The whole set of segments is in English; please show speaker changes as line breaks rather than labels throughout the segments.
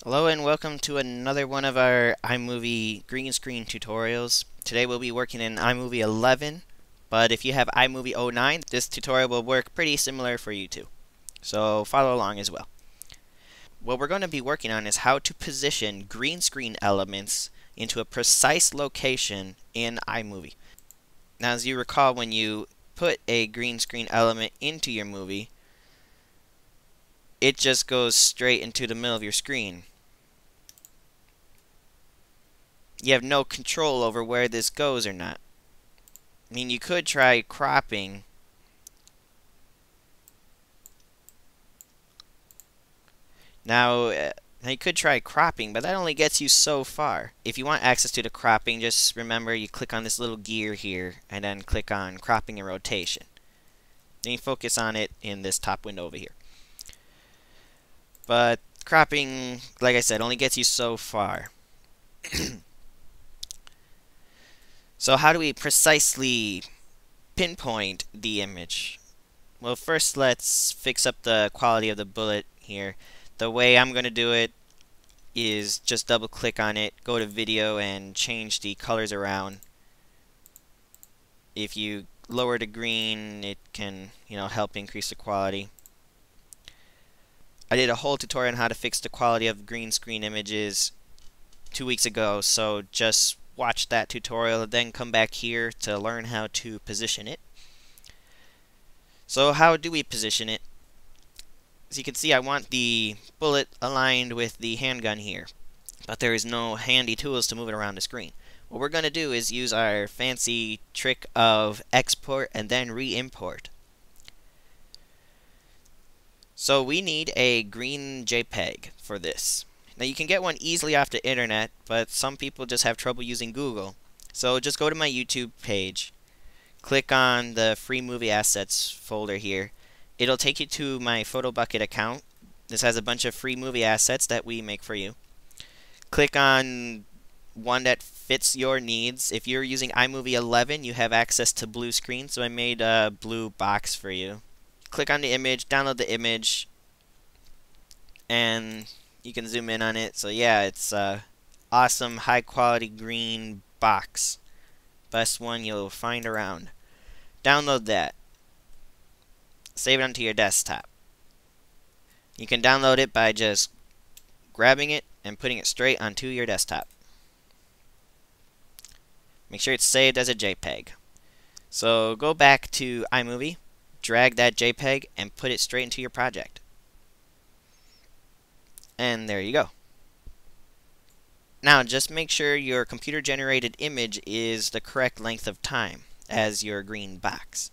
Hello and welcome to another one of our iMovie green screen tutorials. Today we'll be working in iMovie 11, but if you have iMovie 09, this tutorial will work pretty similar for you too. So follow along as well. What we're going to be working on is how to position green screen elements into a precise location in iMovie. Now, as you recall, when you put a green screen element into your movie, it just goes straight into the middle of your screen. You have no control over where this goes or not. I mean, you could try cropping. Now you could try cropping, but that only gets you so far. If you want access to the cropping, just remember you click on this little gear here, and then click on cropping and rotation. Then you focus on it in this top window over here. But cropping, like I said, only gets you so far. So how do we precisely pinpoint the image? Well, first let's fix up the quality of the bullet here. The way I'm going to do it is just double click on it, go to video, and change the colors around. If you lower the green, it can, help increase the quality. I did a whole tutorial on how to fix the quality of green screen images 2 weeks ago, so just watch that tutorial and then come back here to learn how to position it. So how do we position it? As you can see, I want the bullet aligned with the handgun here, but there is no handy tools to move it around the screen. What we're going to do is use our fancy trick of export and then re-import. So we need a green JPEG for this. Now you can get one easily off the internet, but some people just have trouble using Google. So just go to my YouTube page, click on the free movie assets folder here. It'll take you to my PhotoBucket account. This has a bunch of free movie assets that we make for you. Click on one that fits your needs. If you're using iMovie 11, you have access to blue screen, so I made a blue box for you. Click on the image, download the image, and you can zoom in on it. So yeah, it's a awesome high quality green box. Best one you'll find around. Download that. Save it onto your desktop. You can download it by just grabbing it and putting it straight onto your desktop. Make sure it's saved as a JPEG. So go back to iMovie, drag that JPEG, and put it straight into your project. And there you go. Now just make sure your computer generated image is the correct length of time as your green box.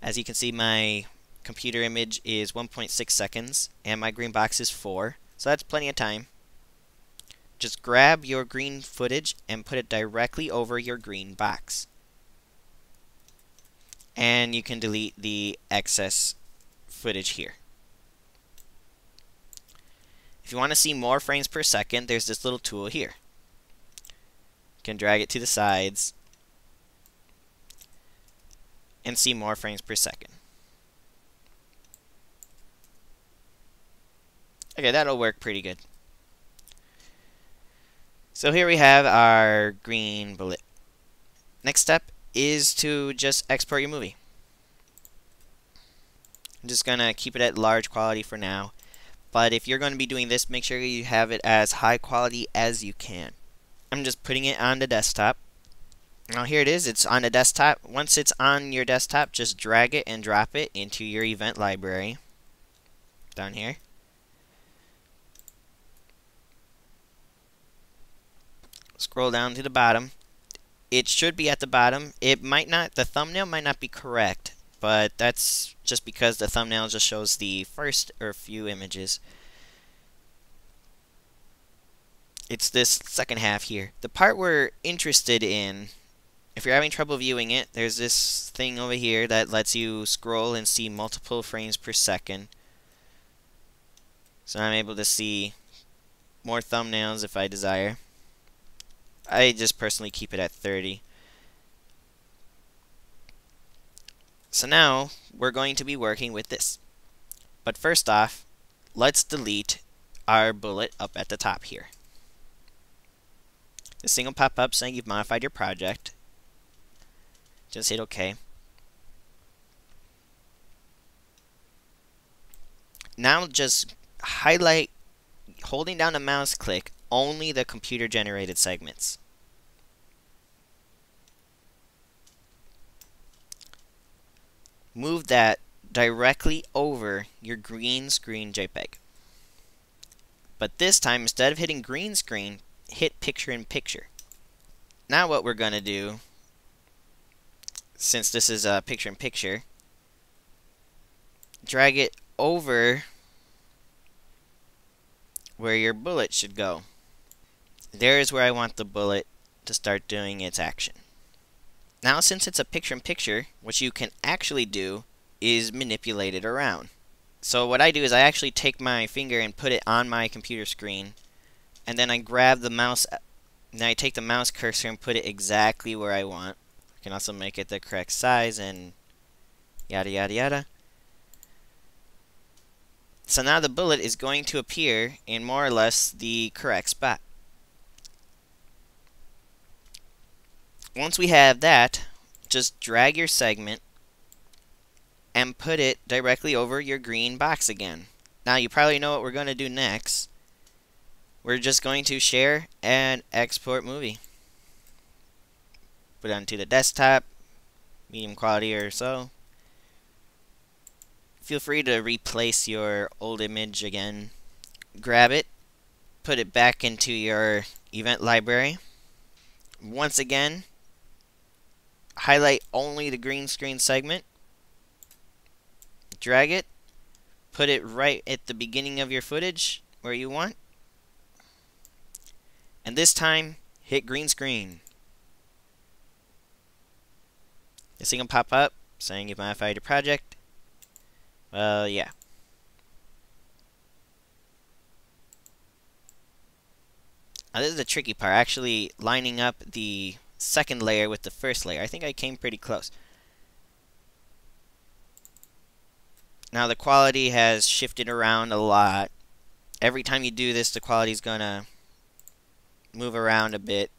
As you can see, my computer image is 1.6 seconds and my green box is 4, so that's plenty of time. Just grab your green footage and put it directly over your green box. And you can delete the excess footage here. If you want to see more frames per second, there's this little tool here. You can drag it to the sides and see more frames per second. Okay, that'll work pretty good. So here we have our green bullet. Next step is to just export your movie. I'm just gonna keep it at large quality for now. But if you're going to be doing this, make sure you have it as high quality as you can. I'm just putting it on the desktop. Now here it is, it's on the desktop. Once it's on your desktop, just drag it and drop it into your event library. Down here. Scroll down to the bottom. It should be at the bottom. It might not, the thumbnail might not be correct, but that's just because the thumbnail just shows the first or few images. It's this second half here. The part we're interested in, if you're having trouble viewing it, there's this thing over here that lets you scroll and see multiple frames per second. So I'm able to see more thumbnails if I desire. I just personally keep it at 30. So now we're going to be working with this. But first off, let's delete our bullet up at the top here. This thing will pop up saying you've modified your project. Just hit OK. Now just highlight, holding down the mouse click, only the computer generated segments. Move that directly over your green screen JPEG. But this time, instead of hitting green screen, hit picture in picture. Now what we're going to do, since this is a picture in picture, drag it over where your bullet should go. There is where I want the bullet to start doing its action. Now, since it's a picture-in-picture, what you can actually do is manipulate it around. So what I do is I actually take my finger and put it on my computer screen, and then I grab the mouse, and I take the mouse cursor and put it exactly where I want. I can also make it the correct size and yada yada yada. So now the bullet is going to appear in more or less the correct spot. Once we have that, just drag your segment and put it directly over your green box again. Now you probably know what we're going to do next. We're just going to share and export movie. Put it onto the desktop, medium quality or so. Feel free to replace your old image again. Grab it, put it back into your event library. Once again, highlight only the green screen segment. Drag it, put it right at the beginning of your footage where you want. And this time, hit green screen. This thing will pop up saying you've modified your project. Well, yeah. Now this is the tricky part, actually lining up the second layer with the first layer. I think I came pretty close. Now the quality has shifted around a lot. Every time you do this, the quality is gonna move around a bit.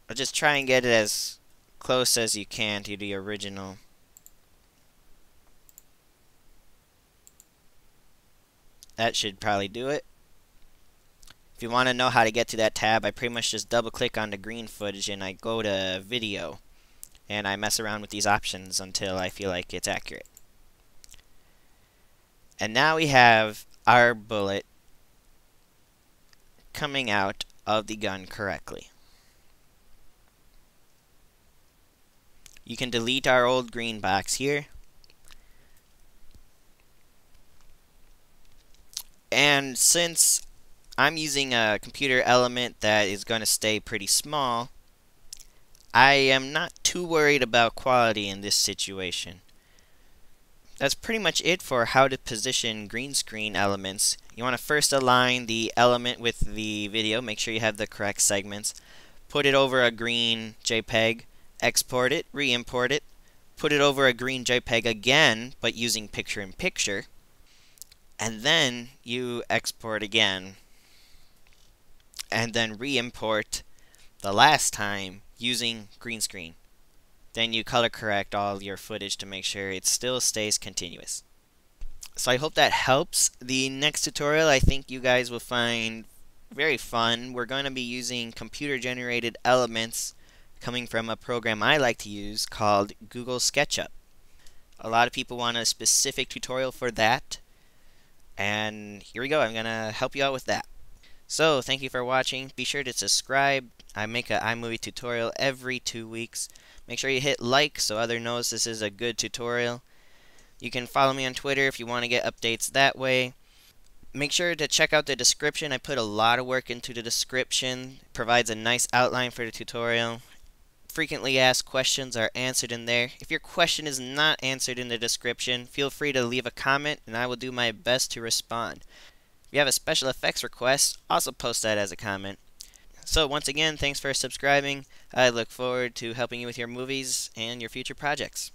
But just try and get it as close as you can to the original. That should probably do it. If you want to know how to get to that tab, I pretty much just double click on the green footage and I go to video. And I mess around with these options until I feel like it's accurate. And now we have our bullet coming out of the gun correctly. You can delete our old green box here. And since I'm using a computer element that is going to stay pretty small, I am not too worried about quality in this situation. That's pretty much it for how to position green screen elements. You want to first align the element with the video, make sure you have the correct segments, put it over a green JPEG, export it, re-import it, put it over a green JPEG again, but using picture-in-picture, and then you export again, and then re-import the last time using green screen. Then you color correct all your footage to make sure it still stays continuous. So I hope that helps. The next tutorial I think you guys will find very fun. We're going to be using computer generated elements coming from a program I like to use called Google SketchUp. A lot of people want a specific tutorial for that, and here we go. I'm going to help you out with that. So thank you for watching. Be sure to subscribe. I make an iMovie tutorial every 2 weeks. Make sure you hit like so others know this is a good tutorial. You can follow me on Twitter if you want to get updates that way. Make sure to check out the description. I put a lot of work into the description. It provides a nice outline for the tutorial. Frequently asked questions are answered in there. If your question is not answered in the description, feel free to leave a comment and I will do my best to respond. If you have a special effects request, also post that as a comment. So once again, thanks for subscribing. I look forward to helping you with your movies and your future projects.